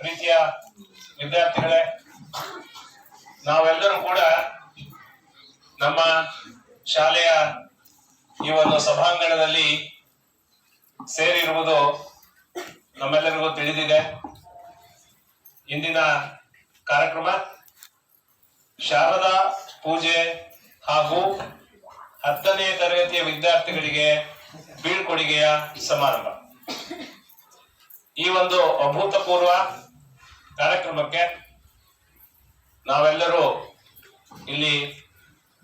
ಪ್ರೀತಿಯ ವಿದ್ಯಾರ್ಥಿಗಳೇ, ನಾವೆಲ್ಲರೂ ಕೂಡ ನಮ್ಮ ಶಾಲೆಯ ಈ ಒಂದು ಸಭಾಂಗಣದಲ್ಲಿ ಸೇರಿರುವುದು ನಮ್ಮೆಲ್ಲರಿಗೂ ತಿಳಿದಿದೆ. ಇಂದಿನ ಕಾರ್ಯಕ್ರಮ ಶಾರದಾ ಪೂಜೆ ಹಾಗೂ 10ನೇ ತರಗತಿಯ ವಿದ್ಯಾರ್ಥಿಗಳಿಗೆ ಬೀಳ್ಕೊಡುಗೆಯ ಸಮಾರಂಭ. ಈ ಒಂದು ಅಭೂತಪೂರ್ವ ಕಾರ್ಯಕ್ರಮಕ್ಕೆ ನಾವೆಲ್ಲರೂ ಇಲ್ಲಿ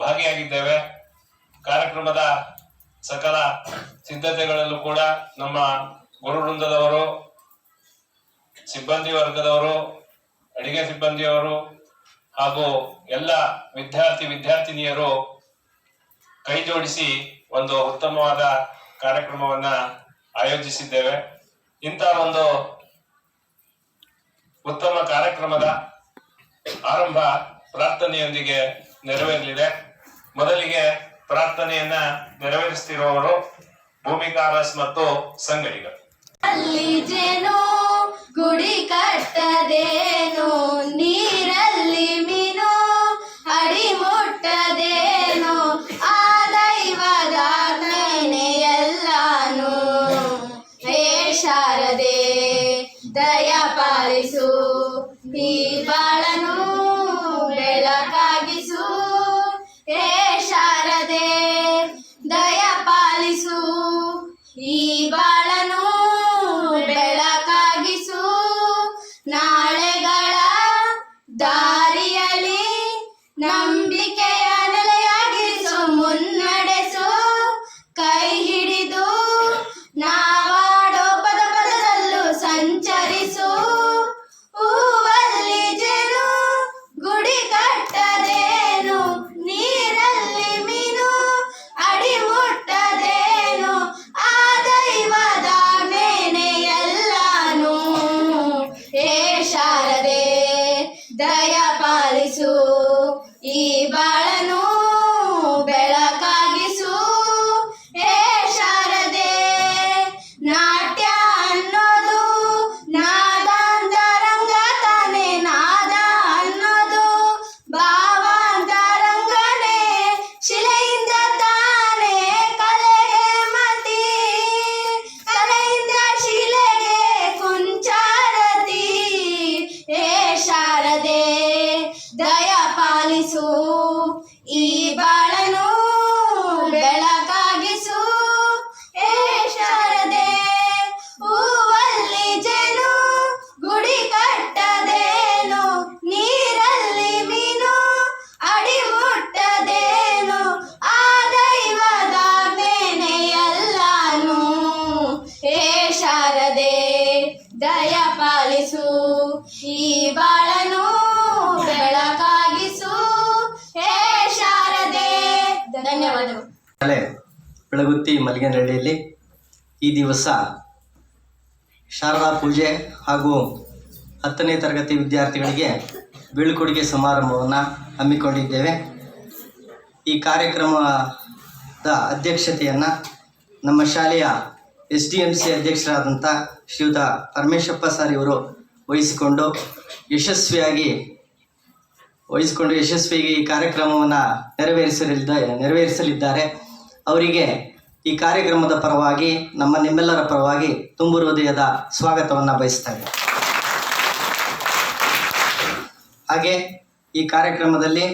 ಭಾಗಿಯಾಗಿದ್ದೇವೆ. ಕಾರ್ಯಕ್ರಮದ ಸಕಲ ಸಿದ್ಧತೆಗಳಲ್ಲೂ ಕೂಡ ನಮ್ಮ ಗುರುವೃಂದದವರು, ಸಿಬ್ಬಂದಿ ವರ್ಗದವರು, ಅಡಿಗೆ ಸಿಬ್ಬಂದಿಯವರು ಹಾಗೂ ಎಲ್ಲ ವಿದ್ಯಾರ್ಥಿನಿಯರು ಕೈ ಜೋಡಿಸಿ ಒಂದು ಉತ್ತಮವಾದ ಕಾರ್ಯಕ್ರಮವನ್ನ ಆಯೋಜಿಸಿದ್ದೇವೆ. ಇಂಥ ಒಂದು ಉತ್ತಮ ಕಾರ್ಯಕ್ರಮದ ಆರಂಭ ಪ್ರಾರ್ಥನೆಯೊಂದಿಗೆ ನೆರವೇರಲಿದೆ. ಮೊದಲಿಗೆ ಪ್ರಾರ್ಥನೆಯನ್ನ ನೆರವೇರಿಸುತ್ತಿರುವವರು ಭೂಮಿಕಾ ಅರಸ್ ಮತ್ತು ಸಂಗಡಿಗರು. ಅಲ್ಲಿ ಜೇನು ಗುಡಿ ಕಟ್ಟದೇನು, ನೀರಲ್ಲಿ ಮೀನು ಅಡಿ ಮುಟ್ಟದೇನು, ಆ ದೈವದ ಎಲ್ಲಾನು. ಹೇ ಶಾರದೆ ದಯ ಪಾಲಿಸು, ಈ ಬಾಳನು ಬೆಳಕಾಗಿಸು. ಹೇ ಶಾರದೆ ದಯ ಪಾಲಿಸು, ಈ ಬಾಳನು ಬೆಳಕಾಗಿಸು. ನಾಳೆಗಳ ದಾರಿಯಲ್ಲಿ ನಂಬಿಕೆಯ ನೆಲೆಯಾಗಿಸು, ಮುನ್ನಡೆಸು. ಕೈ ಹಿಡಿದು ನಾವಾಡೋ ಪದ ಪದದಲ್ಲೂ ಸಂಚರಿಸು. ಹೂವಲ್ಲಿ ಜೇನು ಗುಡಿ ಕಟ್ಟದೇನು, ನೀರಲ್ಲಿ ಮೀನು ಅಡಿ ಮುಟ್ಟದೇನು, ಆ ದೈವದ ಎಲ್ಲಾನು. ಹೇ ಶಾರದೆ ದಯ ಪಾಲಿಸು, ಈ ಬಾಳನು ಬೆಳಕಾಗಿಸು. ಹೇ ಶಾರದೆ ನಾಟ್ಯ ಅನ್ನೋದು ನಾದಾಂತರಂಗ ತಾನೆ, ನಾದ ಅನ್ನೋದು ಭಾವಾಂತರಂಗನೇ, ಶಿಲೆಯಿಂದ ತಾನೇ ಕಲೆಗೆ ಮತಿ, ಕಲೆಯಿಂದ ಶಿಲೆಗೆ ಕುಂಚಾರತಿ. ಹೇ ಶಾರದೆ ದಯ ಪಾಲಿಸು, ಈ ಬಾಳನು ಬೆಳಕಾಗಿಸು. ಹೇ ಶಾರದೆ ಹೂವಲ್ಲಿ ಜೇನು ಗುಡಿ ಕಟ್ಟದೇನು, ನೀರಲ್ಲಿ ಮೀನು ಅಡಿ ಮುಟ್ಟದೇನು, ಆ ದೈವದ ಎಲ್ಲಾನು. ಹೇ ಶಾರದೆ ದಯ ಪಾಲಿಸು, ಈ ಬಾಳನು ಬೆಳಕಾಗಿಸು. ಹೇ ಶಾರದೆ. ಧನ್ಯವಾದಗಳು. ಬೆಳಗುತ್ತಿ ಮಲ್ಲಿಗೆನಹಳ್ಳಿಯಲ್ಲಿ ಈ ದಿವಸ ಶಾರದಾ ಪೂಜೆ ಹಾಗೂ 10ನೇ ತರಗತಿ ವಿದ್ಯಾರ್ಥಿಗಳಿಗೆ ಬೀಳ್ಕೊಡುಗೆ ಸಮಾರಂಭವನ್ನು ಹಮ್ಮಿಕೊಂಡಿದ್ದೇವೆ. ಈ ಕಾರ್ಯಕ್ರಮದ ಅಧ್ಯಕ್ಷತೆಯನ್ನು ನಮ್ಮ ಶಾಲೆಯ SDMC ಅಧ್ಯಕ್ಷರಾದಂಥ ಶ್ರೀಯುತ ಪರಮೇಶಪ್ಪ ಸರ್ ಇವರು ವಹಿಸಿಕೊಂಡು ಯಶಸ್ವಿಯಾಗಿ ಈ ಕಾರ್ಯಕ್ರಮವನ್ನು ನೆರವೇರಿಸಲಿದ್ದಾರೆ. ಅವರಿಗೆ ಈ ಕಾರ್ಯಕ್ರಮದ ಪರವಾಗಿ ನಿಮ್ಮೆಲ್ಲರ ಪರವಾಗಿ ತುಂಬು ಹೃದಯದ ಸ್ವಾಗತವನ್ನು ಬಯಸ್ತಾರೆ. ಹಾಗೆ ಈ ಕಾರ್ಯಕ್ರಮದಲ್ಲಿ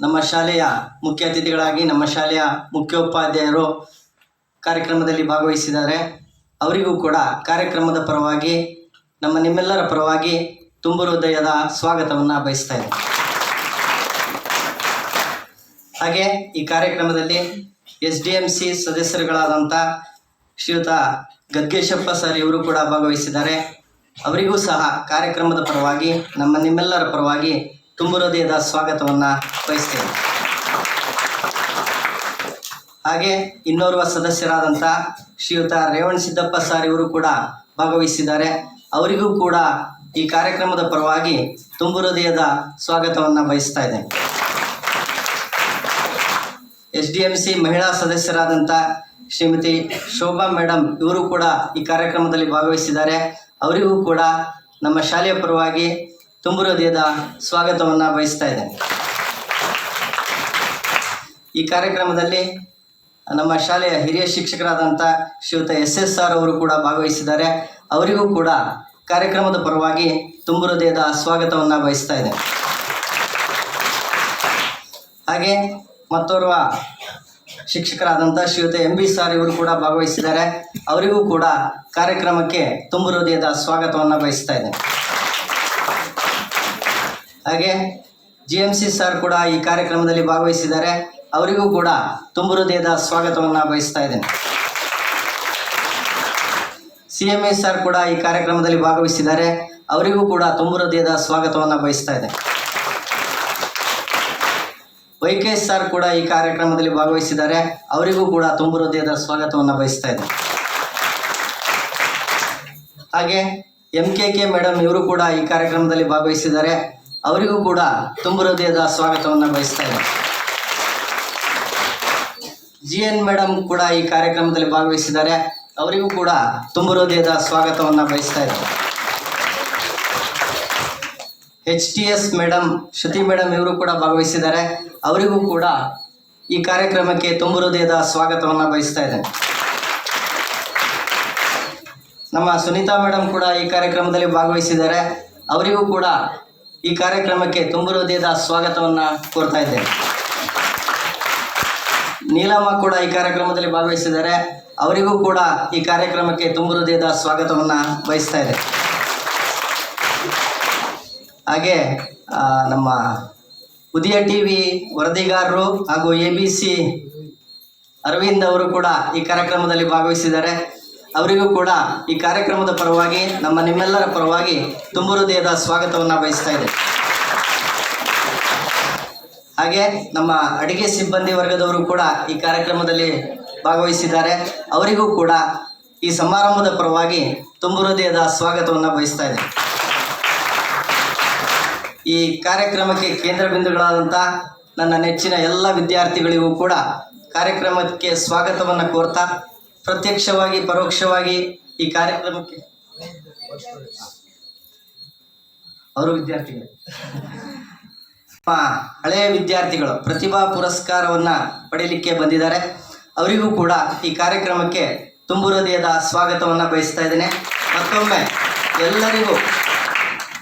ನಮ್ಮ ಶಾಲೆಯ ಮುಖ್ಯ ಅತಿಥಿಗಳಾಗಿ ನಮ್ಮ ಶಾಲೆಯ ಮುಖ್ಯೋಪಾಧ್ಯಾಯರು ಕಾರ್ಯಕ್ರಮದಲ್ಲಿ ಭಾಗವಹಿಸಿದ್ದಾರೆ. ಅವರಿಗೂ ಕೂಡ ಕಾರ್ಯಕ್ರಮದ ಪರವಾಗಿ ನಿಮ್ಮೆಲ್ಲರ ಪರವಾಗಿ ತುಂಬು ಹೃದಯದ ಸ್ವಾಗತವನ್ನು ಬಯಸ್ತಾ ಇದ್ದಾರೆ. ಹಾಗೆ ಈ ಕಾರ್ಯಕ್ರಮದಲ್ಲಿ SDMC ಸದಸ್ಯರುಗಳಾದಂಥ ಶ್ರೀಯುತ ಗದ್ಗೇಶಪ್ಪ ಸರ್ ಇವರು ಕೂಡ ಭಾಗವಹಿಸಿದ್ದಾರೆ. ಅವರಿಗೂ ಸಹ ಕಾರ್ಯಕ್ರಮದ ಪರವಾಗಿ ನಿಮ್ಮೆಲ್ಲರ ಪರವಾಗಿ ತುಂಬು ಹೃದಯದ ಸ್ವಾಗತವನ್ನು ಬಯಸ್ತೇವೆ. ಹಾಗೆ ಇನ್ನೋರ್ವ ಸದಸ್ಯರಾದಂಥ ಶ್ರೀಯುತ ರೇವಣ್ ಸಿದ್ದಪ್ಪ ಸರ್ ಇವರು ಕೂಡ ಭಾಗವಹಿಸಿದ್ದಾರೆ. ಅವರಿಗೂ ಕೂಡ ಈ ಕಾರ್ಯಕ್ರಮದ ಪರವಾಗಿ ತುಂಬು ಹೃದಯದ ಸ್ವಾಗತವನ್ನು ಬಯಸ್ತಾ ಇದ್ದೇನೆ. SDMC ಮಹಿಳಾ ಸದಸ್ಯರಾದಂಥ ಶ್ರೀಮತಿ ಶೋಭಾ ಮೇಡಮ್ ಇವರು ಕೂಡ ಈ ಕಾರ್ಯಕ್ರಮದಲ್ಲಿ ಭಾಗವಹಿಸಿದ್ದಾರೆ. ಅವರಿಗೂ ಕೂಡ ನಮ್ಮ ಶಾಲೆಯ ಪರವಾಗಿ ತುಂಬು ಹೃದಯದ ಸ್ವಾಗತವನ್ನು ಬಯಸ್ತಾ ಇದ್ದೇನೆ. ಈ ಕಾರ್ಯಕ್ರಮದಲ್ಲಿ ನಮ್ಮ ಶಾಲೆಯ ಹಿರಿಯ ಶಿಕ್ಷಕರಾದಂಥ ಶ್ರೀಯುತ SSR ಅವರು ಕೂಡ ಭಾಗವಹಿಸಿದ್ದಾರೆ. ಅವರಿಗೂ ಕೂಡ ಕಾರ್ಯಕ್ರಮದ ಪರವಾಗಿ ತುಂಬು ಹೃದಯದ ಸ್ವಾಗತವನ್ನು ಬಯಸ್ತಾ ಇದ್ದೇನೆ. ಹಾಗೆ ಮತ್ತೋರ್ವ ಶಿಕ್ಷಕರಾದಂಥ ಶ್ರೀಯುತ MB ಸರ್ ಇವರು ಕೂಡ ಭಾಗವಹಿಸಿದ್ದಾರೆ. ಅವರಿಗೂ ಕೂಡ ಕಾರ್ಯಕ್ರಮಕ್ಕೆ ತುಂಬು ಹೃದಯದ ಸ್ವಾಗತವನ್ನು ಬಯಸ್ತಾ ಇದ್ದೇನೆ. ಹಾಗೆ GMC ಸರ್ ಕೂಡ ಈ ಕಾರ್ಯಕ್ರಮದಲ್ಲಿ ಭಾಗವಹಿಸಿದ್ದಾರೆ. ಅವರಿಗೂ ಕೂಡ ತುಂಬು ಹೃದಯದ ಸ್ವಾಗತವನ್ನು ಬಯಸ್ತಾ ಇದ್ದೇನೆ. CMA ಸರ್ ಕೂಡ ಈ ಕಾರ್ಯಕ್ರಮದಲ್ಲಿ ಭಾಗವಹಿಸಿದ್ದಾರೆ. ಅವರಿಗೂ ಕೂಡ ತುಂಬು ಹೃದಯದ ಸ್ವಾಗತವನ್ನು ಬಯಸ್ತಾ ಇದ್ದೇನೆ. YKS ಸರ್ ಕೂಡ ಈ ಕಾರ್ಯಕ್ರಮದಲ್ಲಿ ಭಾಗವಹಿಸಿದ್ದಾರೆ. ಅವರಿಗೂ ಕೂಡ ತುಂಬು ಹೃದಯದ ಸ್ವಾಗತವನ್ನು ಬಯಸ್ತಾ ಇದ್ದೇನೆ. ಹಾಗೆ MKK ಮೇಡಮ್ ಇವರು ಕೂಡ ಈ ಕಾರ್ಯಕ್ರಮದಲ್ಲಿ ಭಾಗವಹಿಸಿದ್ದಾರೆ. ಅವರಿಗೂ ಕೂಡ ತುಂಬು ಹೃದಯದ ಸ್ವಾಗತವನ್ನು ಬಯಸ್ತಾ ಇದ್ದೇನೆ. GN ಮೇಡಮ್ ಕೂಡ ಈ ಕಾರ್ಯಕ್ರಮದಲ್ಲಿ ಭಾಗವಹಿಸಿದ್ದಾರೆ. ಅವರಿಗೂ ಕೂಡ ತುಂಬು ಹೃದಯದ ಸ್ವಾಗತವನ್ನು ಬಯಸ್ತಾ ಇದ್ದೇನೆ. HTS ಮೇಡಮ್ ಶ್ರುತಿ ಮೇಡಮ್ ಇವರು ಕೂಡ ಭಾಗವಹಿಸಿದ್ದಾರೆ. ಅವರಿಗೂ ಕೂಡ ಈ ಕಾರ್ಯಕ್ರಮಕ್ಕೆ ತುಂಬು ಹೃದಯದ ಸ್ವಾಗತವನ್ನು ಬಯಸ್ತಾ ಇದ್ದೇನೆ. ನಮ್ಮ ಸುನೀತಾ ಮೇಡಮ್ ಕೂಡ ಈ ಕಾರ್ಯಕ್ರಮದಲ್ಲಿ ಭಾಗವಹಿಸಿದ್ದಾರೆ. ಅವರಿಗೂ ಕೂಡ ಈ ಕಾರ್ಯಕ್ರಮಕ್ಕೆ ತುಂಬು ಹೃದಯದ ಸ್ವಾಗತವನ್ನು ಕೋರ್ತಾ ಇದ್ದೇನೆ. ನೀಲಮ್ಮ ಕೂಡ ಈ ಕಾರ್ಯಕ್ರಮದಲ್ಲಿ ಭಾಗವಹಿಸಿದ್ದಾರೆ. ಅವರಿಗೂ ಕೂಡ ಈ ಕಾರ್ಯಕ್ರಮಕ್ಕೆ ತುಂಬು ಹೃದಯದ ಸ್ವಾಗತವನ್ನು ಬಯಸ್ತಾ ಇದೆ. ಹಾಗೆ ನಮ್ಮ ಉದಯ TV ವರದಿಗಾರರು ಹಾಗೂ ABC ಅರವಿಂದ್ ಅವರು ಕೂಡ ಈ ಕಾರ್ಯಕ್ರಮದಲ್ಲಿ ಭಾಗವಹಿಸಿದ್ದಾರೆ. ಅವರಿಗೂ ಕೂಡ ಈ ಕಾರ್ಯಕ್ರಮದ ಪರವಾಗಿ ನಿಮ್ಮೆಲ್ಲರ ಪರವಾಗಿ ತುಂಬು ಹೃದಯದ ಸ್ವಾಗತವನ್ನು ಬಯಸ್ತಾ ಇದೆ. ಹಾಗೆ ನಮ್ಮ ಅಡಿಗೆ ಸಿಬ್ಬಂದಿ ವರ್ಗದವರು ಕೂಡ ಈ ಕಾರ್ಯಕ್ರಮದಲ್ಲಿ ಭಾಗವಹಿಸಿದ್ದಾರೆ. ಅವರಿಗೂ ಕೂಡ ಈ ಸಮಾರಂಭದ ಪರವಾಗಿ ತುಂಬು ಹೃದಯದ ಸ್ವಾಗತವನ್ನು ಬಯಸ್ತಾ ಇದೆ. ಈ ಕಾರ್ಯಕ್ರಮಕ್ಕೆ ಕೇಂದ್ರ ಬಿಂದುಗಳಾದಂಥ ನನ್ನ ನೆಚ್ಚಿನ ಎಲ್ಲ ವಿದ್ಯಾರ್ಥಿಗಳಿಗೂ ಕೂಡ ಕಾರ್ಯಕ್ರಮಕ್ಕೆ ಸ್ವಾಗತವನ್ನು ಕೋರ್ತಾ, ಪ್ರತ್ಯಕ್ಷವಾಗಿ ಪರೋಕ್ಷವಾಗಿ ಈ ಕಾರ್ಯಕ್ರಮಕ್ಕೆ ಅವರು ವಿದ್ಯಾರ್ಥಿಗಳು ಹಳೆಯ ವಿದ್ಯಾರ್ಥಿಗಳು ಪ್ರತಿಭಾ ಪುರಸ್ಕಾರವನ್ನು ಪಡೆಯಲಿಕ್ಕೆ ಬಂದಿದ್ದಾರೆ. ಅವರಿಗೂ ಕೂಡ ಈ ಕಾರ್ಯಕ್ರಮಕ್ಕೆ ತುಂಬು ಹೃದಯದ ಸ್ವಾಗತವನ್ನು ಬಯಸ್ತಾ ಇದ್ದೇನೆ. ಮತ್ತೊಮ್ಮೆ ಎಲ್ಲರಿಗೂ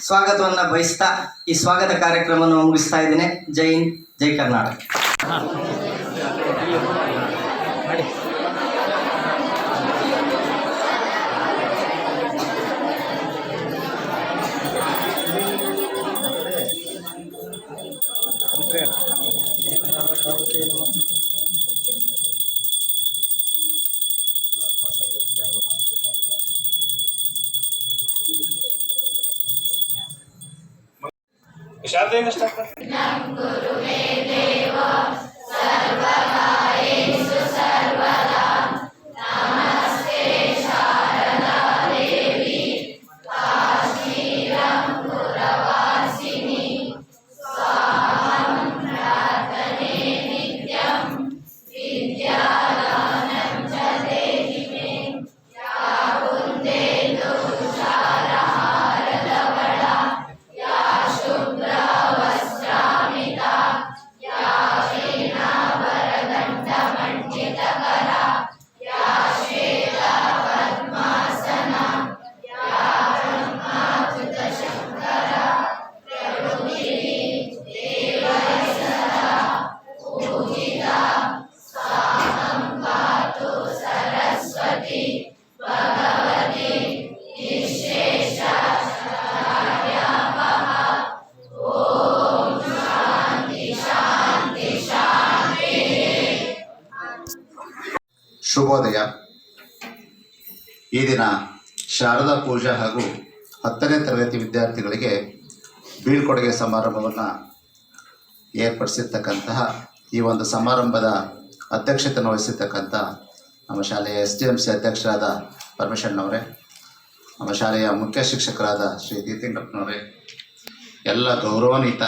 ಸ್ವಾಗತವನ್ನು ಬಯಸ್ತಾ ಈ ಸ್ವಾಗತ ಕಾರ್ಯಕ್ರಮವನ್ನು ಮುಗಿಸ್ತಾ ಇದ್ದೇನೆ. ಜೈ ಹಿಂದ್, ಜೈ ಕರ್ನಾಟಕ. ಶಾರದೆಯಿಂದ ಸ್ಟಾರ್ಟ್ ಶುಭೋದಯ. ಈ ದಿನ ಶಾರದಾ ಪೂಜಾ ಹಾಗೂ 10ನೇ ತರಗತಿ ವಿದ್ಯಾರ್ಥಿಗಳಿಗೆ ಬೀಳ್ಕೊಡುಗೆ ಸಮಾರಂಭವನ್ನು ಏರ್ಪಡಿಸಿರ್ತಕ್ಕಂತಹ ಈ ಒಂದು ಸಮಾರಂಭದ ಅಧ್ಯಕ್ಷತೆಯನ್ನು ವಹಿಸಿರ್ತಕ್ಕಂಥ ನಮ್ಮ ಶಾಲೆಯ SDMC ಅಧ್ಯಕ್ಷರಾದ ಪರಮೇಶಣ್ಣವರೇ, ನಮ್ಮ ಶಾಲೆಯ ಮುಖ್ಯ ಶಿಕ್ಷಕರಾದ ಶ್ರೀ ತೀರ್ಥಂಗಪ್ಪನವರೇ, ಎಲ್ಲ ಗೌರವಾನ್ವಿತ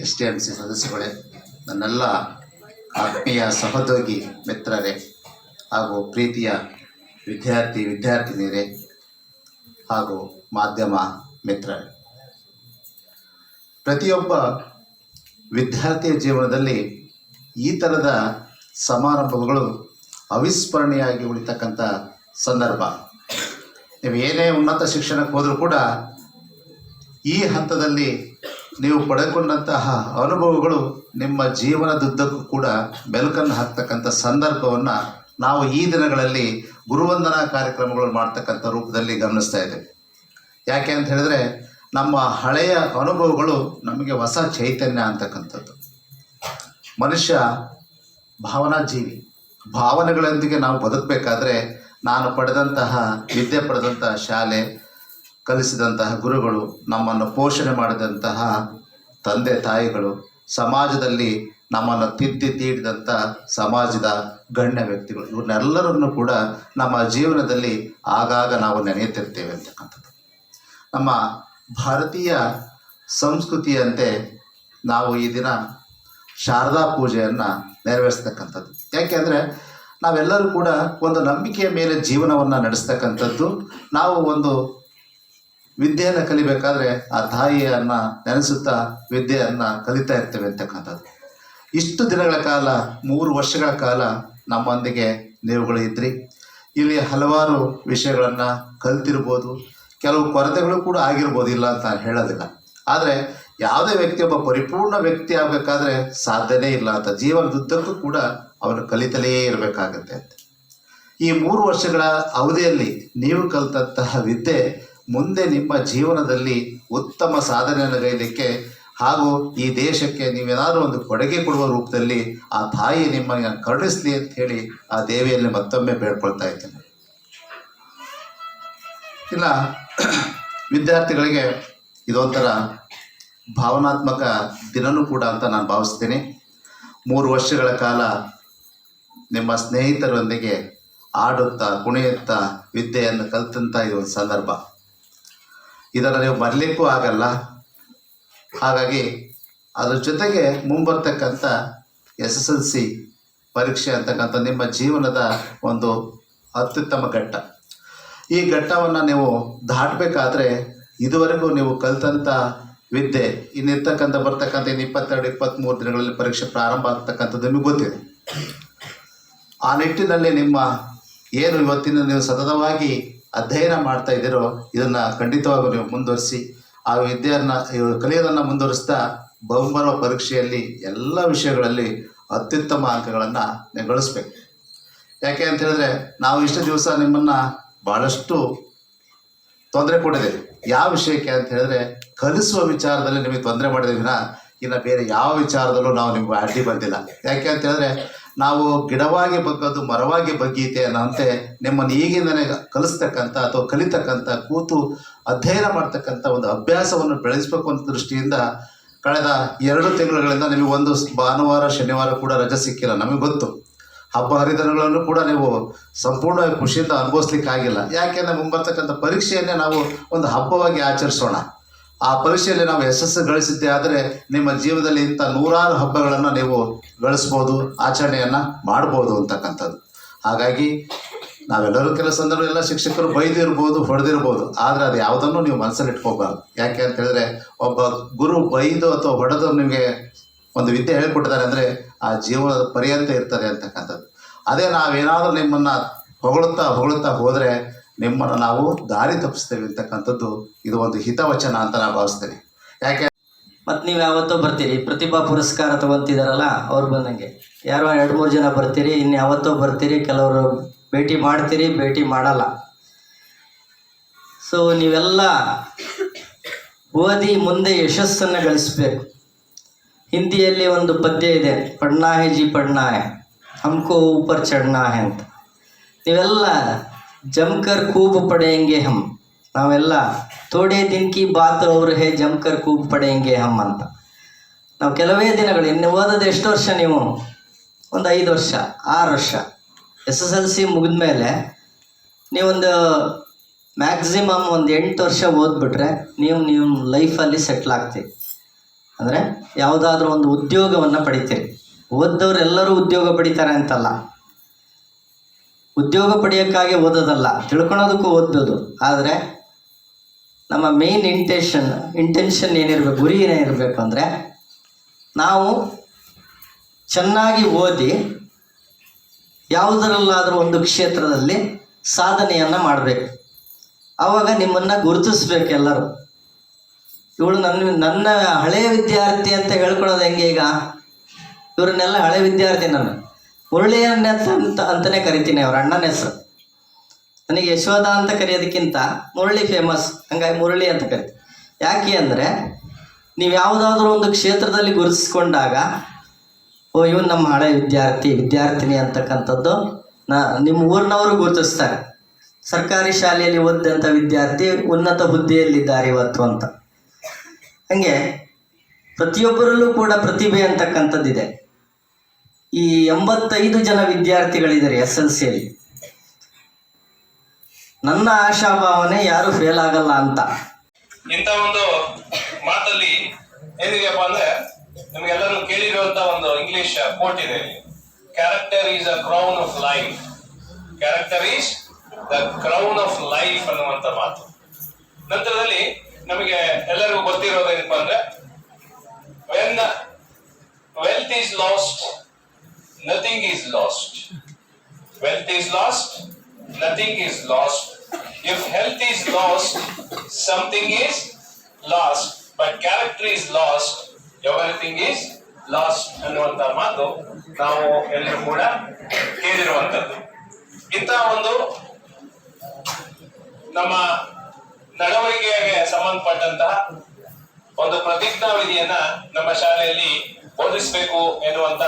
SDMC ಸದಸ್ಯಗಳೇ, ನನ್ನೆಲ್ಲ ಆತ್ಮೀಯ ಸಹೋದ್ಯೋಗಿ ಮಿತ್ರರೇ ಹಾಗೂ ಪ್ರೀತಿಯ ವಿದ್ಯಾರ್ಥಿನಿಯರೇ ಹಾಗೂ ಮಾಧ್ಯಮ ಮಿತ್ರರೇ, ಪ್ರತಿಯೊಬ್ಬ ವಿದ್ಯಾರ್ಥಿಯ ಜೀವನದಲ್ಲಿ ಈ ಥರದ ಸಮಾರಂಭಗಳು ಅವಿಸ್ಮರಣೀಯವಾಗಿ ಉಳಿತಕ್ಕಂಥ ಸಂದರ್ಭ. ನೀವು ಏನೇ ಉನ್ನತ ಶಿಕ್ಷಣಕ್ಕೆ ಹೋದರೂ ಕೂಡ ಈ ಹಂತದಲ್ಲಿ ನೀವು ಪಡೆದುಕೊಂಡಂತಹ ಅನುಭವಗಳು ನಿಮ್ಮ ಜೀವನದುದ್ದಕ್ಕೂ ಕೂಡ ಬೆಳಕನ್ನು ಹಾಕ್ತಕ್ಕಂಥ ಸಂದರ್ಭವನ್ನು ನಾವು ಈ ದಿನಗಳಲ್ಲಿ ಗುರುವಂದನಾ ಕಾರ್ಯಕ್ರಮಗಳು ಮಾಡ್ತಕ್ಕಂಥ ರೂಪದಲ್ಲಿ ಗಮನಿಸ್ತಾ ಇದ್ದೇವೆ. ಯಾಕೆ ಅಂತ ಹೇಳಿದ್ರೆ, ನಮ್ಮ ಹಳೆಯ ಅನುಭವಗಳು ನಮಗೆ ಹೊಸ ಚೈತನ್ಯ ಅಂತಕ್ಕಂಥದ್ದು. ಮನುಷ್ಯ ಭಾವನಾ ಜೀವಿ. ಭಾವನೆಗಳೊಂದಿಗೆ ನಾವು ಬದುಕಬೇಕಾದ್ರೆ ನಾನು ಪಡೆದಂತಹ ವಿದ್ಯೆ ಪಡೆದಂತಹ ಶಾಲೆ, ಕಲಿಸಿದಂತಹ ಗುರುಗಳು, ನಮ್ಮನ್ನು ಪೋಷಣೆ ಮಾಡಿದಂತಹ ತಂದೆ ತಾಯಿಗಳು, ಸಮಾಜದಲ್ಲಿ ನಮ್ಮನ್ನು ತೀಡಿದಂಥ ಸಮಾಜದ ಗಣ್ಯ ವ್ಯಕ್ತಿಗಳು, ಇವ್ರನ್ನೆಲ್ಲರನ್ನು ಕೂಡ ನಮ್ಮ ಜೀವನದಲ್ಲಿ ಆಗಾಗ ನಾವು ನೆನೆಯುತ್ತಿರ್ತೇವೆ ಅಂತಕ್ಕಂಥದ್ದು. ನಮ್ಮ ಭಾರತೀಯ ಸಂಸ್ಕೃತಿಯಂತೆ ನಾವು ಈ ದಿನ ಶಾರದಾ ಪೂಜೆಯನ್ನು ನೆರವೇರಿಸ್ತಕ್ಕಂಥದ್ದು. ಯಾಕೆಂದರೆ ನಾವೆಲ್ಲರೂ ಕೂಡ ಒಂದು ನಂಬಿಕೆಯ ಮೇಲೆ ಜೀವನವನ್ನು ನಡೆಸ್ತಕ್ಕಂಥದ್ದು. ನಾವು ಒಂದು ವಿದ್ಯೆಯನ್ನು ಕಲಿಬೇಕಾದ್ರೆ ಆ ತಾಯಿಯನ್ನು ನೆನೆಸುತ್ತಾ ವಿದ್ಯೆಯನ್ನು ಕಲಿತಾ ಇರ್ತೇವೆ ಅಂತಕ್ಕಂಥದ್ದು. ಇಷ್ಟು ದಿನಗಳ ಕಾಲ, 3 ವರ್ಷಗಳ ಕಾಲ ನಮ್ಮೊಂದಿಗೆ ನೀವುಗಳು ಇದ್ರಿ. ಇಲ್ಲಿ ಹಲವಾರು ವಿಷಯಗಳನ್ನು ಕಲಿತಿರ್ಬೋದು, ಕೆಲವು ಕೊರತೆಗಳು ಕೂಡ ಆಗಿರ್ಬೋದು, ಇಲ್ಲ ಅಂತ ಹೇಳೋದಿಲ್ಲ. ಆದರೆ ಯಾವುದೇ ವ್ಯಕ್ತಿ ಒಬ್ಬ ಪರಿಪೂರ್ಣ ವ್ಯಕ್ತಿ ಆಗಬೇಕಾದ್ರೆ ಸಾಧ್ಯನೇ ಇಲ್ಲ ಅಂತ. ಜೀವನದುದ್ದಕ್ಕೂ ಕೂಡ ಅವನು ಕಲಿತಲೇ ಇರಬೇಕಾಗತ್ತೆ ಅಂತ. ಈ 3 ವರ್ಷಗಳ ಅವಧಿಯಲ್ಲಿ ನೀವು ಕಲಿತಂತಹ ವಿದ್ಯೆ ಮುಂದೆ ನಿಮ್ಮ ಜೀವನದಲ್ಲಿ ಉತ್ತಮ ಸಾಧನೆಯನ್ನು ಗೈಲಿಕ್ಕೆ ಹಾಗೂ ಈ ದೇಶಕ್ಕೆ ನೀವೇನಾದರೂ ಒಂದು ಕೊಡುಗೆ ಕೊಡುವ ರೂಪದಲ್ಲಿ ಆ ತಾಯಿ ನಿಮ್ಮನ್ನು ಕರುಣಿಸಲಿ ಅಂತ ಹೇಳಿ ಆ ದೇವಿಯಲ್ಲಿ ಮತ್ತೊಮ್ಮೆ ಬೇಡ್ಕೊಳ್ತಾ ಇದ್ದೇನೆ. ಇಲ್ಲ, ವಿದ್ಯಾರ್ಥಿಗಳಿಗೆ ಇದೊಂಥರ ಭಾವನಾತ್ಮಕ ದಿನವೂ ಕೂಡ ಅಂತ ನಾನು ಭಾವಿಸ್ತೀನಿ. 3 ವರ್ಷಗಳ ಕಾಲ ನಿಮ್ಮ ಸ್ನೇಹಿತರೊಂದಿಗೆ ಆಡುತ್ತಾ ಕುಣಿಯುತ್ತಾ ವಿದ್ಯೆಯನ್ನು ಕಲಿತಂಥ ಇದೊಂದು ಸಂದರ್ಭ. ಇದನ್ನು ನೀವು ಮರಲಿಕ್ಕೂ ಆಗಲ್ಲ. ಹಾಗಾಗಿ ಅದ್ರ ಜೊತೆಗೆ ಮುಂಬರ್ತಕ್ಕಂಥ SSLC ಪರೀಕ್ಷೆ ಅಂತಕ್ಕಂಥ ನಿಮ್ಮ ಜೀವನದ ಒಂದು ಅತ್ಯುತ್ತಮ ಘಟ್ಟ. ಈ ಘಟ್ಟವನ್ನು ನೀವು ದಾಟಬೇಕಾದ್ರೆ ಇದುವರೆಗೂ ನೀವು ಕಲಿತಂಥ ವಿದ್ಯೆ ಇನ್ನಿರ್ತಕ್ಕಂಥ ಬರ್ತಕ್ಕಂಥ 22-23 ದಿನಗಳಲ್ಲಿ ಪರೀಕ್ಷೆ ಪ್ರಾರಂಭ ಆಗ್ತಕ್ಕಂಥದ್ದು ನಿಮಗೆ ಗೊತ್ತಿದೆ. ಆ ನಿಟ್ಟಿನಲ್ಲಿ ನಿಮ್ಮ ಏನು ಇವತ್ತಿನ ನೀವು ಸತತವಾಗಿ ಅಧ್ಯಯನ ಮಾಡ್ತಾ ಇದ್ದೀರೋ ಇದನ್ನು ಖಂಡಿತವಾಗೂ ನೀವು ಮುಂದುವರಿಸಿ ಆ ವಿದ್ಯೆಯನ್ನು ಕಲಿಯೋದನ್ನು ಮುಂದುವರಿಸ್ತಾ ಬರುವ ಪರೀಕ್ಷೆಯಲ್ಲಿ ಎಲ್ಲ ವಿಷಯಗಳಲ್ಲಿ ಅತ್ಯುತ್ತಮ ಅಂಕಗಳನ್ನು ನೀವು ಗಳಿಸ್ಬೇಕು. ಯಾಕೆ ಅಂತ ಹೇಳಿದ್ರೆ, ನಾವು ಇಷ್ಟು ದಿವಸ ನಿಮ್ಮನ್ನು ಭಾಳಷ್ಟು ತೊಂದರೆ ಕೊಟ್ಟಿದ್ದೇವೆ. ಯಾವ ವಿಷಯಕ್ಕೆ ಅಂತ ಹೇಳಿದ್ರೆ, ಕಲಿಸುವ ವಿಚಾರದಲ್ಲಿ ನಿಮಗೆ ತೊಂದರೆ ಮಾಡಿದ್ದೀವಿ ವಿನ ಇನ್ನು ಬೇರೆ ಯಾವ ವಿಚಾರದಲ್ಲೂ ನಾವು ನಿಮ್ಗೆ ಅಡ್ಡಿ ಬಂದಿಲ್ಲ. ಯಾಕೆ ಅಂತ ಹೇಳಿದ್ರೆ, ನಾವು ಗಿಡವಾಗಿ ಬಗ್ಗದು ಮರವಾಗಿ ಬಗ್ಗೀತೆ ಅನ್ನೋಂತೆ ನಿಮ್ಮನ್ನು ಈಗಿಂದಲೇ ಕಲಿಸ್ತಕ್ಕಂಥ ಅಥವಾ ಕಲಿತಕ್ಕಂಥ ಕೂತು ಅಧ್ಯಯನ ಮಾಡ್ತಕ್ಕಂಥ ಒಂದು ಅಭ್ಯಾಸವನ್ನು ಬೆಳೆಸಬೇಕು ಅಂತ ದೃಷ್ಟಿಯಿಂದ ಕಳೆದ 2 ತಿಂಗಳುಗಳಿಂದ ನಿಮಗೆ ಒಂದು ಭಾನುವಾರ ಶನಿವಾರ ಕೂಡ ರಜೆ ಸಿಕ್ಕಿಲ್ಲ. ನಮಗೆ ಗೊತ್ತು, ಹಬ್ಬ ಹರಿದಿನಗಳನ್ನು ಕೂಡ ನೀವು ಸಂಪೂರ್ಣವಾಗಿ ಖುಷಿಯಿಂದ ಅನುಭವಿಸ್ಲಿಕ್ಕಾಗಿಲ್ಲ. ಯಾಕೆಂದರೆ ಮುಂಬರ್ತಕ್ಕಂಥ ಪರೀಕ್ಷೆಯನ್ನೇ ನಾವು ಒಂದು ಹಬ್ಬವಾಗಿ ಆಚರಿಸೋಣ. ಆ ಪರೀಕ್ಷೆಯಲ್ಲಿ ನಾವು ಯಶಸ್ಸು ಗಳಿಸಿದ್ದೇ ಆದರೆ ನಿಮ್ಮ ಜೀವನದಲ್ಲಿ ಇಂಥ 100 ಹಬ್ಬಗಳನ್ನು ನೀವು ಗಳಿಸ್ಬೋದು, ಆಚರಣೆಯನ್ನು ಮಾಡ್ಬೋದು ಅಂತಕ್ಕಂಥದ್ದು. ಹಾಗಾಗಿ ನಾವೆಲ್ಲರೂ ಕೆಲವು ಸಂದರ್ಭ ಎಲ್ಲ ಶಿಕ್ಷಕರು ಬೈದಿರ್ಬೋದು, ಹೊಡೆದಿರ್ಬೋದು, ಆದರೆ ಅದು ಯಾವುದನ್ನು ನೀವು ಮನಸ್ಸಲ್ಲಿ ಇಟ್ಕೋಬಾರ್ದು. ಯಾಕೆ ಅಂತ ಹೇಳಿದ್ರೆ, ಒಬ್ಬ ಗುರು ಬೈದು ಅಥವಾ ಹೊಡೆದು ನಿಮಗೆ ಒಂದು ವಿದ್ಯೆ ಹೇಳ್ಕೊಟ್ಟಿದ್ದಾರೆ ಅಂದರೆ ಆ ಜೀವನದ ಪರ್ಯಂತ ಇರ್ತದೆ ಅಂತಕ್ಕಂಥದ್ದು. ಅದೇ ನಾವೇನಾದರೂ ನಿಮ್ಮನ್ನು ಹೊಗಳುತ್ತಾ ಹೋದರೆ ನಿಮ್ಮನ್ನು ನಾವು ದಾರಿ ತಪ್ಪಿಸ್ತೇವೆ ಅಂತಕ್ಕಂಥದ್ದು ಇದು ಒಂದು ಹಿತವಚನ ಅಂತ ನಾನು ಭಾವಿಸ್ತೇನೆ. ಯಾಕೆ ಮತ್ತು ನೀವು ಯಾವತ್ತೋ ಬರ್ತೀರಿ, ಪ್ರತಿಭಾ ಪುರಸ್ಕಾರ ತೊಗೊತಿದಾರಲ್ಲ ಅವ್ರು ಬಂದಂಗೆ ಯಾರೋ 2-3 ಜನ ಬರ್ತೀರಿ, ಇನ್ನು ಯಾವತ್ತೋ ಬರ್ತೀರಿ, ಕೆಲವರು ಭೇಟಿ ಮಾಡ್ತೀರಿ, ಭೇಟಿ ಮಾಡಲ್ಲ. ಸೊ ನೀವೆಲ್ಲ ಓದಿ ಮುಂದೆ ಯಶಸ್ಸನ್ನು ಗಳಿಸ್ಬೇಕು. ಹಿಂದಿಯಲ್ಲಿ ಒಂದು ಪದ್ಯ ಇದೆ, Padhna high G Padhna high, ಹಮ್ಕೋ ಊಪರ್ ಚಡ್ನಾ high ಅಂತ. ನೀವೆಲ್ಲ ಜಮ್ಕರ್ ಕೂಬ್ ಪಡೆಯಂಗೆ ಹಮ್, ನಾವೆಲ್ಲ ಥೋಡೆ ದಿನ ಕಿ ಬಾತ್ ಅವ್ರು ಹೇ ಜಮ್ಕರ್ ಕೂಬ್ ಪಡೆಯಂಗೆ ಹಮ್ ಅಂತ. ನಾವು ಕೆಲವೇ ದಿನಗಳು, ಇನ್ನು ಓದೋದು ಎಷ್ಟು ವರ್ಷ ನೀವು? ಒಂದು 5 ವರ್ಷ 6 ವರ್ಷ. SSLC ಮುಗಿದ ಮೇಲೆ ನೀವೊಂದು ಮ್ಯಾಕ್ಸಿಮಮ್ ಒಂದು 8 ವರ್ಷ ಓದ್ಬಿಟ್ರೆ ನೀವು ಲೈಫಲ್ಲಿ ಸೆಟ್ಲ್ ಆಗ್ತೀರಿ. ಅಂದರೆ ಯಾವುದಾದ್ರೂ ಒಂದು ಉದ್ಯೋಗವನ್ನು ಪಡಿತೀರಿ. ಓದ್ದವ್ರೆಲ್ಲರೂ ಉದ್ಯೋಗ ಪಡಿತಾರೆ ಅಂತಲ್ಲ, ಉದ್ಯೋಗ ಪಡೆಯೋಕ್ಕಾಗಿ ಓದೋದಲ್ಲ, ತಿಳ್ಕೊಳೋದಕ್ಕೂ ಓದ್ಬೋದು. ಆದರೆ ನಮ್ಮ ಮೇನ್ ಇಂಟೆನ್ಷನ್ ಏನಿರಬೇಕು, ಗುರಿ ಏನಿರಬೇಕು ಅಂದರೆ ನಾವು ಚೆನ್ನಾಗಿ ಓದಿ ಯಾವುದರಲ್ಲಾದರೂ ಒಂದು ಕ್ಷೇತ್ರದಲ್ಲಿ ಸಾಧನೆಯನ್ನು ಮಾಡಬೇಕು. ಆವಾಗ ನಿಮ್ಮನ್ನು ಗುರುತಿಸ್ಬೇಕು ಎಲ್ಲರೂ. ಇವಳು ನನ್ನ ಹಳೆಯ ವಿದ್ಯಾರ್ಥಿ ಅಂತ ಹೇಳ್ಕೊಳ್ಳೋದು ಹೆಂಗೆ? ಈಗ ಇವರನ್ನೆಲ್ಲ ಹಳೆ ವಿದ್ಯಾರ್ಥಿ. ನಾನು ಮುರಳಿಯನ್ನ ಅಂತಲೇ ಕರಿತೀನಿ, ಅವ್ರ ಅಣ್ಣನ ಹೆಸರು. ನನಗೆ ಯಶೋಧ ಅಂತ ಕರೆಯೋದಕ್ಕಿಂತ ಮುರಳಿ ಫೇಮಸ್, ಹಂಗಾಗಿ ಮುರಳಿ ಅಂತ ಕರಿತೀನಿ. ಯಾಕೆ ಅಂದರೆ ನೀವು ಯಾವುದಾದ್ರೂ ಒಂದು ಕ್ಷೇತ್ರದಲ್ಲಿ ಗುರುತಿಸ್ಕೊಂಡಾಗ ಓ ಇವನು ನಮ್ಮ ಹಳೆ ವಿದ್ಯಾರ್ಥಿನಿ ಅಂತಕ್ಕಂಥದ್ದು ನಿಮ್ಮ ಊರಿನವರು ಗುರುತಿಸ್ತಾರೆ. ಸರ್ಕಾರಿ ಶಾಲೆಯಲ್ಲಿ ಓದಿದಂಥ ವಿದ್ಯಾರ್ಥಿ ಉನ್ನತ ಹುದ್ದೆಯಲ್ಲಿದ್ದಾರೆ ಇವತ್ತು ಅಂತ. ಹಾಗೆ ಪ್ರತಿಯೊಬ್ಬರಲ್ಲೂ ಕೂಡ ಪ್ರತಿಭೆ ಅಂತಕ್ಕಂಥದ್ದಿದೆ. ಈ 85 ಜನ ವಿದ್ಯಾರ್ಥಿಗಳಿದ್ದಾರೆ SLCಯಲ್ಲಿ. ನನ್ನ ಆಶಾಭಾವನೆ ಯಾರು ಫೇಲ್ ಆಗಲ್ಲ ಅಂತ. ಇಂಥ ಒಂದು ಮಾತಲ್ಲಿ ಏನಿದೆಯಪ್ಪ ಅಂದ್ರೆ ನಿಮ್ಗೆಲ್ಲರೂ ಕೇಳಿರುವಂತ ಒಂದು ಇಂಗ್ಲಿಷ್ ಕೋಟ್ ಇದೆ. Character is a crown of life. Character is the crown of life ಅನ್ನುವಂತ ಮಾತು. ನಂತರದಲ್ಲಿ ನಮಗೆ ಎಲ್ಲರಿಗೂ ಗೊತ್ತಿರೋದೇನಪ್ಪ ಅಂದ್ರೆ when wealth is last nothing is last. Wealth is last nothing is last. If health is last something is lost, but character is lost, everything is lost ಅನ್ನುವಂತ ಮಾತು ನಾವು ಎಲ್ಲರೂ ಕೂಡ ಕೇಳಿರುವಂತದ್ದು. ಇಂಥ ಒಂದು ನಮ್ಮ ನಡವಳಿಕೆಗೆ ಸಂಬಂಧಪಟ್ಟಂತಹ ಒಂದು ಪ್ರತಿಜ್ಞಾ ವಿಧಿಯನ್ನ ನಮ್ಮ ಶಾಲೆಯಲ್ಲಿ ಬೋಧಿಸಬೇಕು ಎನ್ನುವಂತ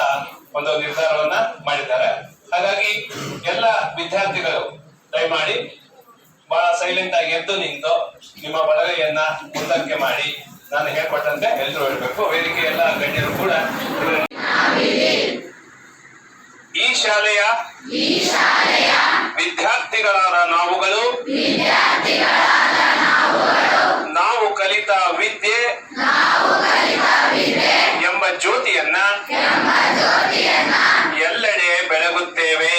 ಒಂದು ನಿರ್ಧಾರವನ್ನ ಮಾಡಿದ್ದಾರೆ. ಹಾಗಾಗಿ ಎಲ್ಲ ವಿದ್ಯಾರ್ಥಿಗಳು ದಯಮಾಡಿ ಬಹಳ ಸೈಲೆಂಟ್ ಆಗಿ ಎದ್ದು ನಿಂತು ನಿಮ್ಮ ಬಲಗೈಯನ್ನ ಮುಂದಕ್ಕೆ ಮಾಡಿ ನಾನು ಹೇಳ್ಕೊಟ್ಟಂತೆ ಎಲ್ಲರೂ ಹೇಳ್ಬೇಕು. ವೇದಿಕೆ ಎಲ್ಲ ಗಣ್ಯರು ಕೂಡ ಈ ಶಾಲೆಯ ವಿದ್ಯಾರ್ಥಿಗಳಾದ ನಾವುಗಳು ನಾವು ಕಲಿತ ವಿದ್ಯೆ ಎಂಬ ಜ್ಯೋತಿಯನ್ನ ಎಲ್ಲೆಡೆ ಬೆಳಗುತ್ತೇವೆ.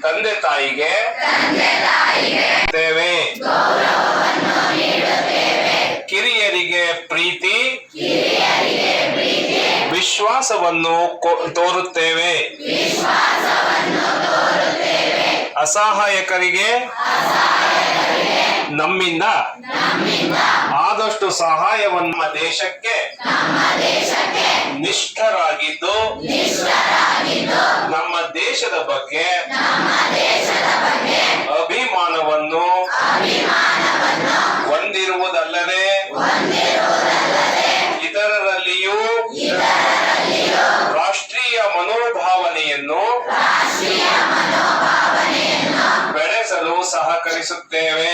ತಂದೆ ತಾಯಿಗೆ ಕಿರಿಯರಿಗೆ ಪ್ರೀತಿ ವಿಶ್ವಾಸವನ್ನು ತೋರುತ್ತೇವೆ. ಅಸಹಾಯಕರಿಗೆ ನಮ್ಮಿಂದ ಆದಷ್ಟು ಸಹಾಯವನ್ನು ನಮ್ಮ ದೇಶಕ್ಕೆ ನಿಷ್ಠರಾಗಿದ್ದು ನಮ್ಮ ದೇಶದ ಬಗ್ಗೆ ಅಭಿಮಾನವನ್ನು ಹೊಂದಿರುವುದಲ್ಲದೆ ಇತರರಲ್ಲಿಯೂ ರಾಷ್ಟ್ರೀಯ ಮನೋಭಾವನೆಯನ್ನು ಬೆಳೆಸಲು ಸಹಕರಿಸುತ್ತೇವೆ.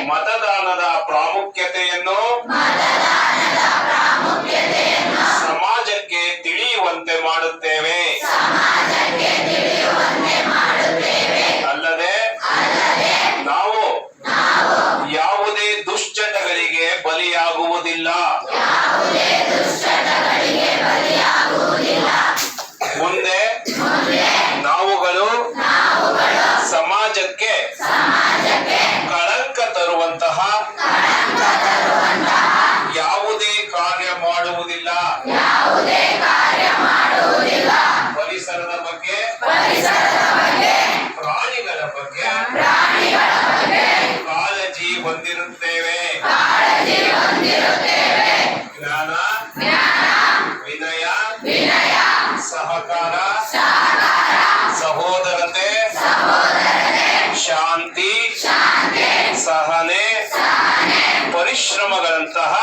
ಮತದಾನದ ಪ್ರಾಮುಖ್ಯತೆಯನ್ನು ಸಮಾಜಕ್ಕೆ ತಿಳಿಯುವಂತೆ ಮಾಡುತ್ತೇವೆ. ಅಲ್ಲದೆ ನಾವು ಯಾವುದೇ ದುಶ್ಚಟಗಳಿಗೆ ಬಲಿಯಾಗುವುದಿಲ್ಲ. ಮುಂದೆ ನಾವುಗಳು ಸಮಾಜಕ್ಕೆ ಕಳಂಕ ತರುವಂತಹ ಯಾವುದೇ ಕಾರ್ಯ ಮಾಡುವುದಿಲ್ಲ. ಪರಿಸರದ ಬಗ್ಗೆ, ಪ್ರಾಣಿಗಳ ಬಗ್ಗೆ ಕಾಳಜಿ ಹೊಂದಿರುತ್ತೇವೆ. ಜ್ಞಾನ, ವಿನಯ, ಸಹಕಾರ, ಸಹೋದರತೆ, ಶಾಂತಿ, ಸಹನೆ, ಪರಿಶ್ರಮಗಳಂತಹ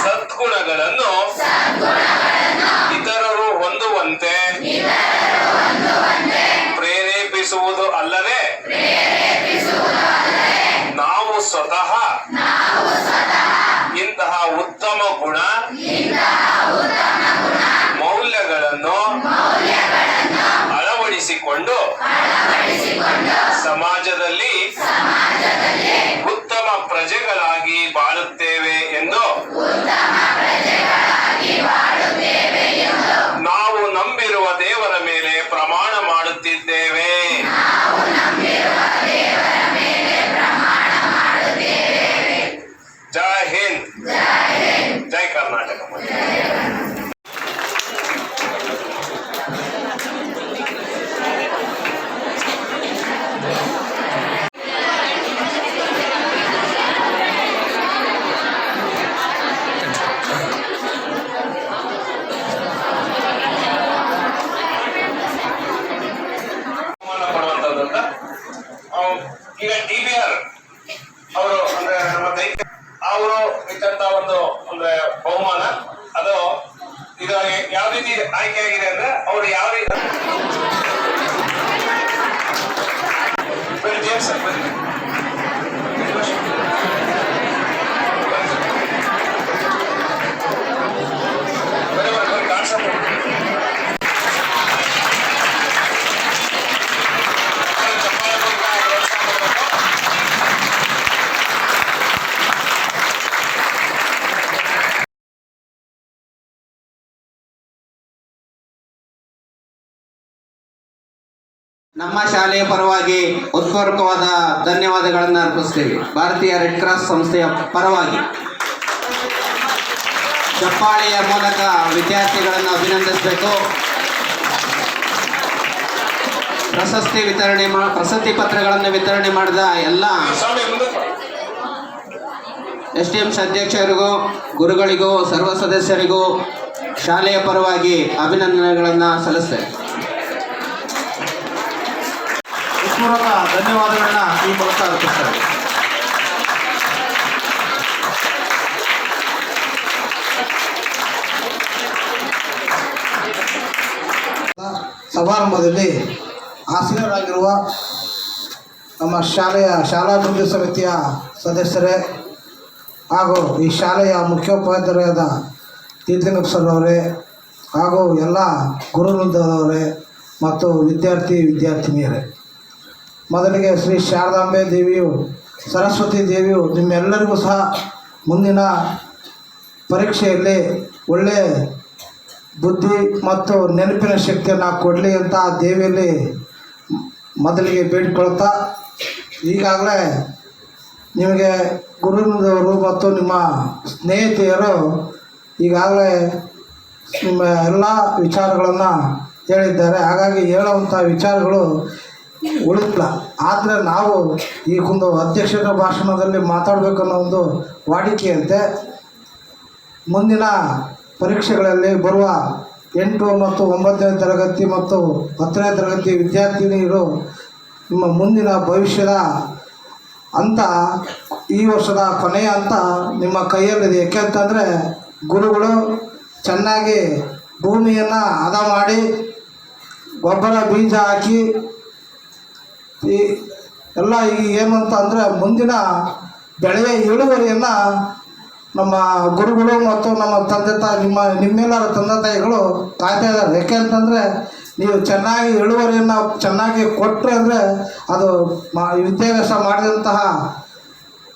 ಸದ್ಗುಣಗಳನ್ನು ಇತರರು ಹೊಂದುವಂತೆ ಪ್ರೇರೇಪಿಸುವುದು ಅಲ್ಲದೆ ನಾವು ಸ್ವತಃ ಇಂತಹ ಉತ್ತಮ ಗುಣ ಮೌಲ್ಯಗಳನ್ನು ಅಳವಡಿಸಿಕೊಂಡು ಸಮಾಜದಲ್ಲಿ ಉತ್ತಮ ಪ್ರಜೆಗಳಾಗಿ ಬಾಳುತ್ತೇವೆ ಎಂದು ನಾವು ನಂಬಿರುವ ದೇವರ ಮೇಲೆ ಪ್ರಮಾಣ ಮಾಡುತ್ತಿದ್ದೇವೆ. ನಮ್ಮ ಶಾಲೆಯ ಪರವಾಗಿ ಉತ್ಪೂರ್ವಕವಾದ ಧನ್ಯವಾದಗಳನ್ನು ಅರ್ಪಿಸ್ತೀವಿ. ಭಾರತೀಯ ರೆಡ್ ಕ್ರಾಸ್ ಸಂಸ್ಥೆಯ ಪರವಾಗಿ ಚಪ್ಪಾಳೆಯ ಮೂಲಕ ವಿದ್ಯಾರ್ಥಿಗಳನ್ನು ಅಭಿನಂದಿಸಬೇಕು. ಪ್ರಶಸ್ತಿ ಪತ್ರಗಳನ್ನು ವಿತರಣೆ ಮಾಡಿದ ಎಲ್ಲ STMs ಅಧ್ಯಕ್ಷರಿಗೂ, ಗುರುಗಳಿಗೂ, ಸರ್ವ ಸದಸ್ಯರಿಗೂ ಶಾಲೆಯ ಪರವಾಗಿ ಅಭಿನಂದನೆಗಳನ್ನು ಸಲ್ಲಿಸ್ತೇವೆ. ಪೂರ್ವಕ ಧನ್ಯವಾದಗಳನ್ನ ಈ ಮೂಲಕ ಅರ್ಪಿಸ್ತಾರೆ. ಸಮಾರಂಭದಲ್ಲಿ ಆಸೀನರಾಗಿರುವ ನಮ್ಮ ಶಾಲಾಭಿವೃದ್ಧಿ ಸಮಿತಿಯ ಸದಸ್ಯರೇ ಹಾಗೂ ಈ ಶಾಲೆಯ ಮುಖ್ಯೋಪಾಧ್ಯಾಯರಾದ ತೀರ್ಥಲಿಂಗಪ್ಪ ಸರ್ ಅವರೇ ಹಾಗೂ ಎಲ್ಲ ಗುರುವೃಂದದವರೇ ಮತ್ತು ವಿದ್ಯಾರ್ಥಿನಿಯರೇ, ಮೊದಲಿಗೆ ಶ್ರೀ ಶಾರದಾಂಬೆ ದೇವಿಯು, ಸರಸ್ವತಿ ದೇವಿಯು ನಿಮ್ಮೆಲ್ಲರಿಗೂ ಸಹ ಮುಂದಿನ ಪರೀಕ್ಷೆಯಲ್ಲಿ ಒಳ್ಳೆಯ ಬುದ್ಧಿ ಮತ್ತು ನೆನಪಿನ ಶಕ್ತಿಯನ್ನು ಕೊಡಲಿ ಅಂತ ದೇವಿಯಲ್ಲಿ ಮೊದಲಿಗೆ ಬೇಡಿಕೊಳ್ತಾ, ಈಗಾಗಲೇ ನಿಮಗೆ ಗುರುವಿನವರು ಮತ್ತು ನಿಮ್ಮ ಸ್ನೇಹಿತೆಯರು ಈಗಾಗಲೇ ನಿಮ್ಮ ಎಲ್ಲ ವಿಚಾರಗಳನ್ನು ಹೇಳಿದ್ದಾರೆ. ಹಾಗಾಗಿ ಹೇಳುವಂಥ ವಿಚಾರಗಳು ಉಳಿದಿಲ್ಲ. ಆದರೆ ನಾವು ಈಗೊಂದು ಅಧ್ಯಕ್ಷರ ಭಾಷಣದಲ್ಲಿ ಮಾತಾಡಬೇಕನ್ನೋ ಒಂದು ವಾಡಿಕೆಯಂತೆ ಮುಂದಿನ ಪರೀಕ್ಷೆಗಳಲ್ಲಿ ಬರುವ 8 ಮತ್ತು 9ನೇ ತರಗತಿ ಮತ್ತು 10ನೇ ತರಗತಿ ವಿದ್ಯಾರ್ಥಿನಿಯರು ನಿಮ್ಮ ಮುಂದಿನ ಭವಿಷ್ಯದ ಅಂತ ಈ ವರ್ಷದ ಕೊನೆಯ ಅಂತ ನಿಮ್ಮ ಕೈಯಲ್ಲಿದೆ. ಏಕೆಂತಂದರೆ ಗುರುಗಳು ಚೆನ್ನಾಗಿ ಭೂಮಿಯನ್ನು ಹದ ಮಾಡಿ ಗೊಬ್ಬರ ಬೀಜ ಹಾಕಿ ಈ ಎಲ್ಲ ಈಗ ಏನಂತ ಅಂದರೆ ಮುಂದಿನ ಬೆಳೆಯ ಇಳುವರಿಯನ್ನು ನಮ್ಮ ಗುರುಗಳು ಮತ್ತು ನಮ್ಮ ತಂದೆ ತಾಯಿ ನಿಮ್ಮೆಲ್ಲರ ತಂದೆ ತಾಯಿಗಳು ಕಾಯ್ತಾ ಇದ್ದಾರೆ. ಯಾಕೆಂತಂದರೆ ನೀವು ಚೆನ್ನಾಗಿ ಇಳುವರಿಯನ್ನು ಚೆನ್ನಾಗಿ ಕೊಟ್ಟರೆ ಅಂದರೆ ಅದು ವಿದ್ಯಾಭ್ಯಾಸ ಮಾಡಿದಂತಹ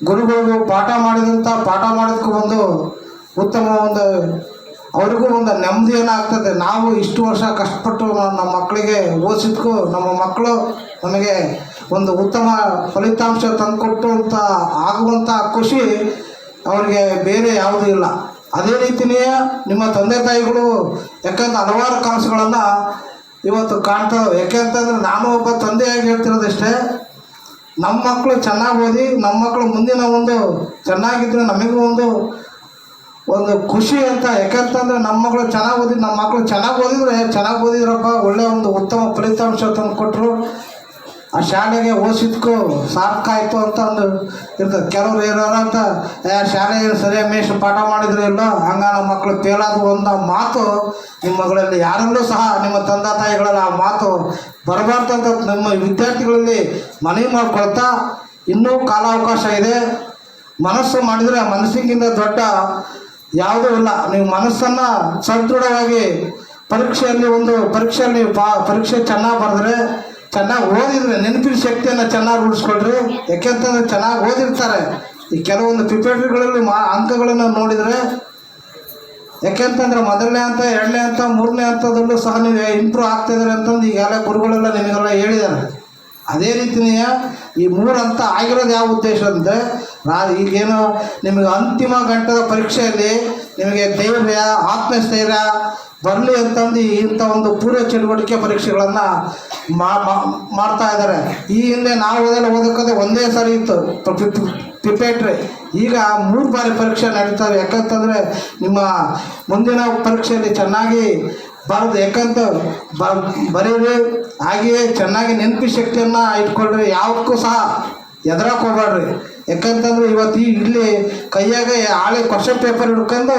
ಗುರುಗಳಿಗೂ ಪಾಠ ಮಾಡೋದಕ್ಕೂ ಒಂದು ಉತ್ತಮ ಒಂದು ಅವ್ರಿಗೂ ಒಂದು ನೆಮ್ಮದಿ ಏನಾಗ್ತದೆ. ನಾವು ಇಷ್ಟು ವರ್ಷ ಕಷ್ಟಪಟ್ಟು ನಮ್ಮ ಮಕ್ಕಳಿಗೆ ಓದಿಸಿದ್ಕೂ ನಮ್ಮ ಮಕ್ಕಳು ನಮಗೆ ಒಂದು ಉತ್ತಮ ಫಲಿತಾಂಶ ತಂದುಕೊಟ್ಟು ಅಂತ ಆಗುವಂಥ ಖುಷಿ ಅವ್ರಿಗೆ ಬೇರೆ ಯಾವುದೂ ಇಲ್ಲ. ಅದೇ ರೀತಿಯೇ ನಿಮ್ಮ ತಂದೆ ತಾಯಿಗಳು ಯಾಕಂದ್ರೆ ಹಲವಾರು ಕನಸುಗಳನ್ನು ಇವತ್ತು ಕಾಣ್ತವೆ. ಯಾಕೆಂತಂದರೆ ನಾನು ಒಬ್ಬ ತಂದೆಯಾಗಿ ಹೇಳ್ತಿರೋದಷ್ಟೇ, ನಮ್ಮ ಮಕ್ಕಳು ಚೆನ್ನಾಗಿ ಓದಿ ನಮ್ಮ ಮಕ್ಕಳು ಮುಂದಿನ ಒಂದು ಚೆನ್ನಾಗಿದ್ದರೆ ನಮಗೂ ಒಂದು ಖುಷಿ ಅಂತ. ಯಾಕಂತಂದರೆ ನಮ್ಮ ಮಕ್ಕಳು ಚೆನ್ನಾಗಿ ಓದಿದ್ರಪ್ಪ ಒಳ್ಳೆಯ ಒಂದು ಉತ್ತಮ ಫಲಿತಾಂಶ ತಂದು ಕೊಟ್ಟರು, ಆ ಶಾಲೆಗೆ ಓದಿಸಿದ್ಕೂ ಸಾರ್ಥಕ ಆಯಿತು ಅಂತ ಒಂದು ಇರ್ತದೆ. ಕೆಲವ್ರು ಏನಾರ ಅಂತ ಶಾಲೆ ಸರಿಯಾಗಿ ಮೇಷ ಪಾಠ ಮಾಡಿದ್ರು ಇಲ್ಲ ಹಂಗ ನಮ್ಮ ಮಕ್ಕಳು ಫೇಲಾದವು ಅಂತ ಮಾತು ನಿಮ್ಮ ಮಗಳಲ್ಲಿ ಯಾರಲ್ಲೂ ಸಹ ನಿಮ್ಮ ತಂದೆ ತಾಯಿಗಳಲ್ಲಿ ಆ ಮಾತು ಬರಬಾರ್ದಂತ ನಮ್ಮ ವಿದ್ಯಾರ್ಥಿಗಳಲ್ಲಿ ಮನವಿ ಮಾಡ್ಕೊಳ್ತಾ, ಇನ್ನೂ ಕಾಲಾವಕಾಶ ಇದೆ. ಮನಸ್ಸು ಮಾಡಿದರೆ ಮನಸ್ಸಿಗಿಂತ ದೊಡ್ಡ ಯಾವುದೂ ಇಲ್ಲ. ನೀವು ಮನಸ್ಸನ್ನು ಸದೃಢವಾಗಿ ಪರೀಕ್ಷೆಯಲ್ಲಿ ಪರೀಕ್ಷೆ ಚೆನ್ನಾಗಿ ಬರೆದ್ರೆ, ಚೆನ್ನಾಗಿ ಓದಿದ್ರೆ ನೆನಪಿನ ಶಕ್ತಿಯನ್ನು ಚೆನ್ನಾಗಿ ರೂಢಿಸ್ಕೊಳ್ರಿ. ಯಾಕೆಂತಂದರೆ ಚೆನ್ನಾಗಿ ಓದಿರ್ತಾರೆ. ಈ ಕೆಲವೊಂದು ಪ್ರಿಪೇಟರಿಗಳಲ್ಲಿ ಅಂಕಗಳನ್ನು ನೋಡಿದರೆ, ಯಾಕೆಂತಂದರೆ 1ನೇ ಹಂತ 2ನೇ ಹಂತ 3ನೇ ಹಂತದಲ್ಲೂ ಸಹ ನೀವು ಇಂಪ್ರೂವ್ ಆಗ್ತಾಯಿದ್ದಾರೆ ಅಂತಂದು ಈಗೆಲ್ಲ ಗುರುಗಳೆಲ್ಲ ನಿಮಗೆಲ್ಲ ಹೇಳಿದ್ದಾರೆ. ಅದೇ ರೀತಿಯೇ ಈ 3 ಹಂತ ಆಗಿರೋದು ಯಾವ ಉದ್ದೇಶ ಅಂದರೆ, ಈಗೇನು ನಿಮಗೆ ಅಂತಿಮ ಗಂಟದ ಪರೀಕ್ಷೆಯಲ್ಲಿ ನಿಮಗೆ ಧೈರ್ಯ ಆತ್ಮಸ್ಥೈರ್ಯ ಬರಲಿ ಅಂತಂದು ಇಂಥ ಒಂದು ಪೂರ್ವ ಚಟುವಟಿಕೆ ಪರೀಕ್ಷೆಗಳನ್ನು ಮಾಡ್ತಾ ಇದ್ದಾರೆ. ಈ ಹಿಂದೆ ನಾವು ಓದೋಕ್ಕೋದ್ರೆ ಒಂದೇ ಸಾರಿ ಇತ್ತು ಪ್ರಿಪೇಟ್ರಿ, ಈಗ 3 ಬಾರಿ ಪರೀಕ್ಷೆ ನಡೀತಾರೆ. ಯಾಕಂತಂದರೆ ನಿಮ್ಮ ಮುಂದಿನ ಪರೀಕ್ಷೆಯಲ್ಲಿ ಚೆನ್ನಾಗಿ ಬರೆದು ಬರೀರಿ. ಹಾಗೆಯೇ ಚೆನ್ನಾಗಿ ನೆನಪಿ ಶಕ್ತಿಯನ್ನು ಇಟ್ಕೊಳ್ರಿ. ಯಾವುದಕ್ಕೂ ಸಹ ಹೆದರಕ್ಕೆ ಹೋಗ್ಬೇಡ್ರಿ. ಯಾಕಂತಂದ್ರೆ ಇವತ್ತು ಇಲ್ಲಿ ಕೈಯಾಗೆ ಹಾಳೆ ಕ್ವಶನ್ ಪೇಪರ್ ಹಿಡ್ಕೊಂಡು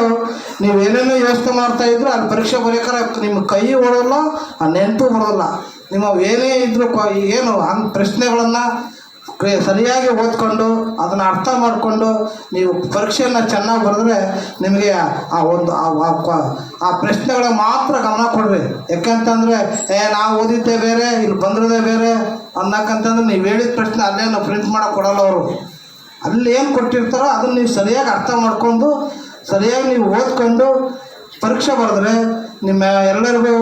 ನೀವು ಏನೇನೋ ಯೋಚನೆ ಮಾಡ್ತಾಯಿದ್ರು ಅಲ್ಲಿ ಪರೀಕ್ಷೆ ಬರೀಬೇಕಾರೆ ನಿಮ್ಮ ಕೈ ಓಡೋಲ್ಲ, ಆ ನೆನಪು ಬರೋಲ್ಲ. ನಿಮ್ಮ ಏನೇ ಇದ್ದರೂ ಏನು ಹಂಗೆ ಪ್ರಶ್ನೆಗಳನ್ನು ಸರಿಯಾಗಿ ಓದ್ಕೊಂಡು ಅದನ್ನು ಅರ್ಥ ಮಾಡಿಕೊಂಡು ನೀವು ಪರೀಕ್ಷೆಯನ್ನು ಚೆನ್ನಾಗಿ ಬರೆದ್ರೆ ನಿಮಗೆ ಆ ಪ್ರಶ್ನೆಗಳ ಮಾತ್ರ ಗಮನ ಕೊಡ್ರಿ. ಯಾಕಂತಂದರೆ ನಾವು ಓದಿದ್ದೇ ಬೇರೆ ಇಲ್ಲಿ ಬಂದಿರೋದೇ ಬೇರೆ ಅನ್ನಕ್ಕಂತಂದ್ರೆ ನೀವು ಹೇಳಿದ ಪ್ರಶ್ನೆ ಅಲ್ಲೇ ನಾವು ಪ್ರಿಂಟ್ ಮಾಡೋಕೆ ಕೊಡೋಲ್ಲ. ಅವರು ಅಲ್ಲಿ ಏನು ಕೊಟ್ಟಿರ್ತಾರೋ ಅದನ್ನು ನೀವು ಸರಿಯಾಗಿ ಅರ್ಥ ಮಾಡಿಕೊಂಡು ಸರಿಯಾಗಿ ನೀವು ಓದ್ಕೊಂಡು ಪರೀಕ್ಷೆ ಬರೆದ್ರೆ ನಿಮ್ಮ ಎಲ್ಲರಿಗೂ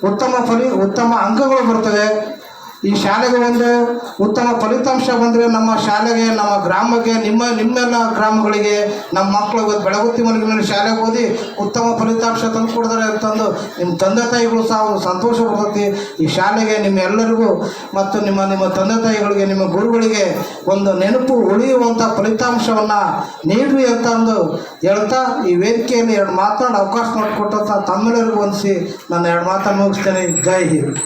ಉತ್ತಮ ಅಂಕಗಳು ಬರ್ತವೆ. ಈ ಶಾಲೆಗೆ ಒಂದು ಉತ್ತಮ ಫಲಿತಾಂಶ ಬಂದರೆ ನಮ್ಮ ಶಾಲೆಗೆ, ನಮ್ಮ ಗ್ರಾಮಕ್ಕೆ, ನಿಮ್ಮೆಲ್ಲ ಗ್ರಾಮಗಳಿಗೆ, ನಮ್ಮ ಮಕ್ಕಳು ಬೆಳಗುತ್ತಿ ಮಲಗಿನಲ್ಲಿ ಶಾಲೆಗೆ ಓದಿ ಉತ್ತಮ ಫಲಿತಾಂಶ ತಂದು ಕೊಡ್ತಾರೆ ಅಂತಂದು ನಿಮ್ಮ ತಂದೆ ತಾಯಿಗಳು ಸಹ ಸಂತೋಷ ಪಡ್ತೈತಿ. ಈ ಶಾಲೆಗೆ ನಿಮ್ಮ ಎಲ್ಲರಿಗೂ ಮತ್ತು ನಿಮ್ಮ ತಂದೆ ತಾಯಿಗಳಿಗೆ, ನಿಮ್ಮ ಗುರುಗಳಿಗೆ ಒಂದು ನೆನಪು ಉಳಿಯುವಂಥ ಫಲಿತಾಂಶವನ್ನು ನೀಡ್ರಿ ಅಂತ ಅಂದು ಹೇಳ್ತಾ ಈ ವೇದಿಕೆಯಲ್ಲಿ 2 ಮಾತನಾಡಿ ಅವಕಾಶ ಮಾಡಿಕೊಟ್ಟಂಥ ತಮ್ಮೆಲ್ಲರಿಗೂ ವಂದಿಸಿ ನನ್ನ 2 ಮಾತನ್ನು ಮುಗಿಸ್ತೇನೆ. ಜೈ ಹಿಂದ್.